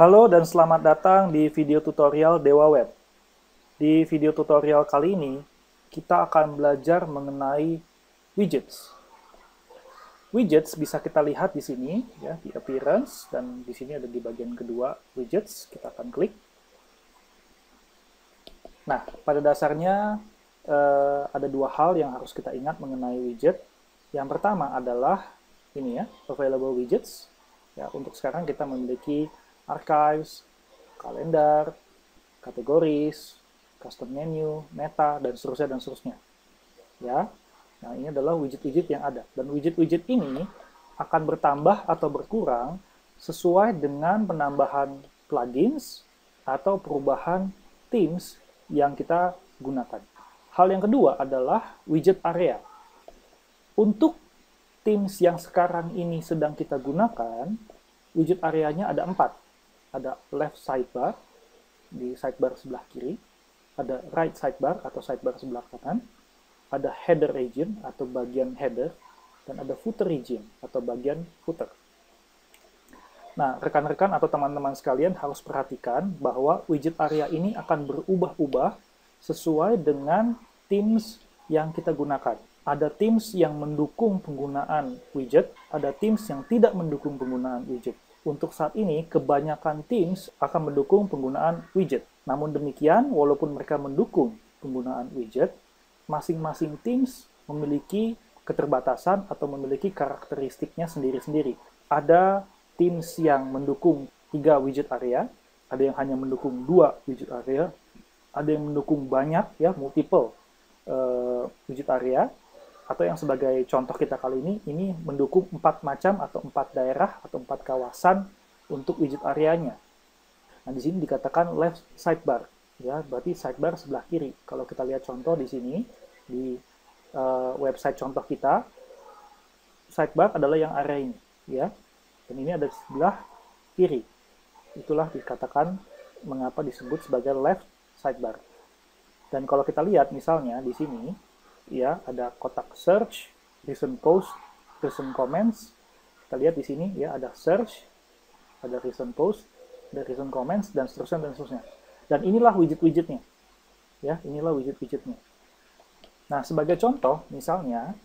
Halo dan selamat datang di video tutorial Dewa Web. Di video tutorial kali ini, kita akan belajar mengenai widgets. Widgets bisa kita lihat di sini, ya, di appearance, dan di sini ada di bagian kedua widgets. Kita akan klik. Nah, pada dasarnya ada dua hal yang harus kita ingat mengenai widget. Yang pertama adalah ini ya, available widgets. Ya, untuk sekarang kita memiliki archives, kalender, kategoris, custom menu, meta, dan seterusnya dan seterusnya. Ya, nah ini adalah widget-widget yang ada. Dan widget-widget ini akan bertambah atau berkurang sesuai dengan penambahan plugins atau perubahan themes yang kita gunakan. Hal yang kedua adalah widget area. Untuk themes yang sekarang ini sedang kita gunakan, widget areanya ada 4. Ada left sidebar, di sidebar sebelah kiri, ada right sidebar atau sidebar sebelah kanan, ada header region atau bagian header, dan ada footer region atau bagian footer. Nah, rekan-rekan atau teman-teman sekalian harus perhatikan bahwa widget area ini akan berubah-ubah sesuai dengan themes yang kita gunakan. Ada themes yang mendukung penggunaan widget, ada themes yang tidak mendukung penggunaan widget. Untuk saat ini, kebanyakan themes akan mendukung penggunaan widget. Namun demikian, walaupun mereka mendukung penggunaan widget, masing-masing themes memiliki keterbatasan atau memiliki karakteristiknya sendiri-sendiri. Ada themes yang mendukung 3 widget area, ada yang hanya mendukung 2 widget area, ada yang mendukung banyak, ya, multiple widget area, atau yang sebagai contoh kita kali ini mendukung 4 macam atau 4 daerah atau 4 kawasan untuk widget areanya. Nah, di sini dikatakan left sidebar, ya, berarti sidebar sebelah kiri. Kalau kita lihat contoh di sini, di website contoh kita, sidebar adalah yang area ini, ya, dan ini ada di sebelah kiri. Itulah dikatakan mengapa disebut sebagai left sidebar. Dan kalau kita lihat misalnya di sini, ya, ada kotak search, recent post, recent comments. Kita lihat di sini, ya, ada search, ada recent post, ada recent comments, dan seterusnya dan seterusnya. Dan inilah widget-widgetnya, ya, inilah widget-widgetnya. Nah, sebagai contoh, misalnya,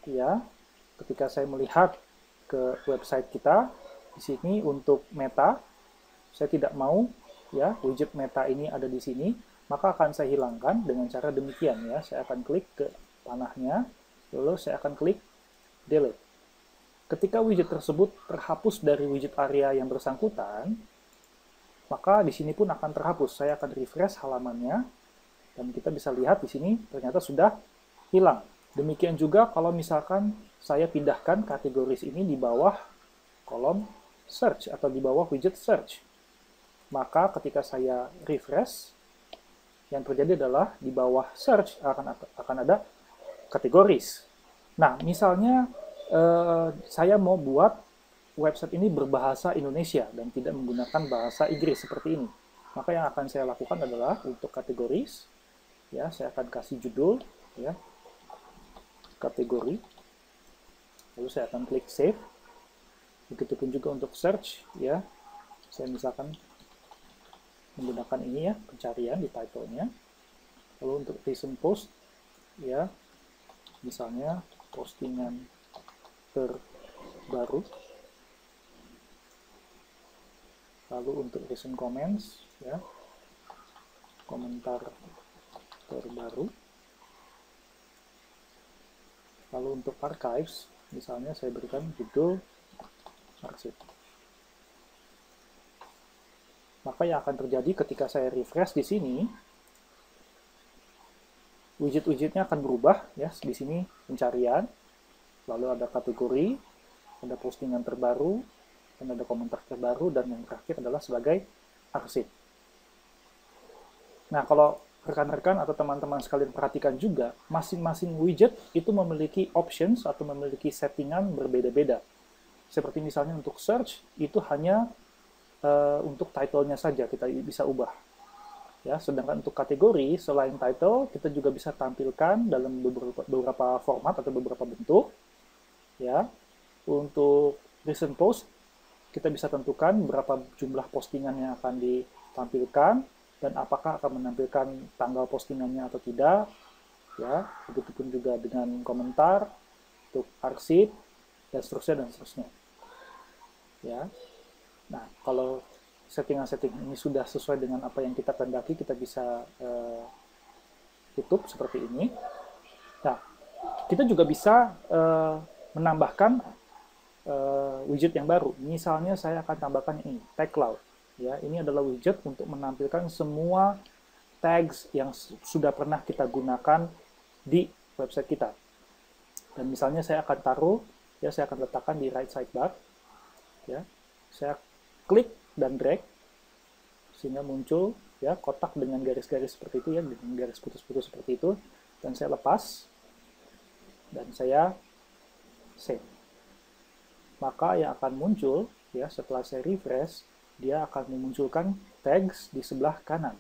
ya, ketika saya melihat ke website kita, di sini untuk meta, saya tidak mau, ya, widget meta ini ada di sini, maka akan saya hilangkan dengan cara demikian, ya. Saya akan klik ke panahnya, lalu saya akan klik delete. Ketika widget tersebut terhapus dari widget area yang bersangkutan, maka di sini pun akan terhapus. Saya akan refresh halamannya, dan kita bisa lihat di sini ternyata sudah hilang. Demikian juga kalau misalkan saya pindahkan kategoris ini di bawah kolom search atau di bawah widget search. Maka ketika saya refresh, yang terjadi adalah di bawah search akan ada kategoris. Nah, misalnya saya mau buat website ini berbahasa Indonesia dan tidak menggunakan bahasa Inggris seperti ini. Maka yang akan saya lakukan adalah untuk kategoris, ya, saya akan kasih judul, ya, kategori. Lalu saya akan klik save. Begitupun juga untuk search, ya. Saya misalkan menggunakan ini, ya, pencarian di title-nya. Lalu untuk recent post, ya, misalnya postingan terbaru. Lalu untuk recent comments, ya, komentar terbaru. Lalu untuk archives, misalnya saya berikan judul arsip. Maka yang akan terjadi ketika saya refresh di sini, widget-widgetnya akan berubah, ya. Di sini pencarian, lalu ada kategori, ada postingan terbaru, dan ada komentar terbaru, dan yang terakhir adalah sebagai arsip. Nah, kalau rekan-rekan atau teman-teman sekalian perhatikan juga, masing-masing widget itu memiliki options atau memiliki settingan berbeda-beda. Seperti misalnya untuk search, itu hanya untuk title-nya saja kita bisa ubah. Ya, sedangkan untuk kategori, selain title, kita juga bisa tampilkan dalam beberapa format atau beberapa bentuk. Ya, untuk recent post, kita bisa tentukan berapa jumlah postingan yang akan ditampilkan dan apakah akan menampilkan tanggal postingannya atau tidak. Ya, begitupun juga dengan komentar, untuk arsip, dan seterusnya. Ya, nah kalau settingan-setting ini sudah sesuai dengan apa yang kita kehendaki, kita bisa tutup seperti ini. Nah, kita juga bisa menambahkan widget yang baru. Misalnya saya akan tambahkan ini, tag cloud. Ya, ini adalah widget untuk menampilkan semua tags yang sudah pernah kita gunakan di website kita. Dan misalnya saya akan taruh, ya saya akan letakkan di right sidebar. Ya, saya klik dan drag sehingga muncul ya kotak dengan garis-garis seperti itu ya, dengan garis putus-putus seperti itu, dan saya lepas dan saya save. Maka yang akan muncul ya setelah saya refresh, dia akan memunculkan tags di sebelah kanan.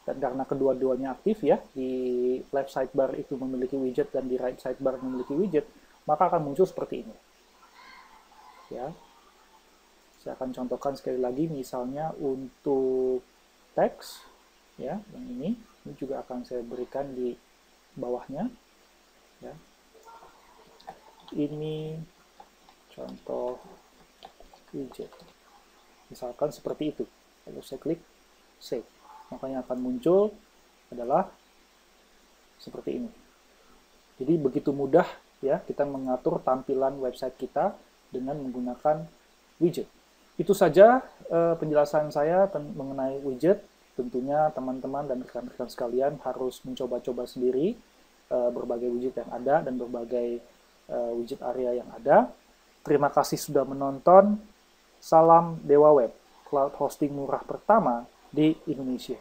Dan karena kedua-duanya aktif ya, di left sidebar itu memiliki widget dan di right sidebar memiliki widget, maka akan muncul seperti ini. Ya, saya akan contohkan sekali lagi, misalnya untuk teks, ya, yang ini juga akan saya berikan di bawahnya. Ya. Ini contoh widget. Misalkan seperti itu. Lalu saya klik save. Maka yang akan muncul adalah seperti ini. Jadi begitu mudah ya kita mengatur tampilan website kita dengan menggunakan widget. Itu saja penjelasan saya mengenai widget. Tentunya teman-teman dan rekan-rekan sekalian harus mencoba-coba sendiri berbagai widget yang ada dan berbagai widget area yang ada. Terima kasih sudah menonton. Salam Dewa Web, cloud hosting murah pertama di Indonesia.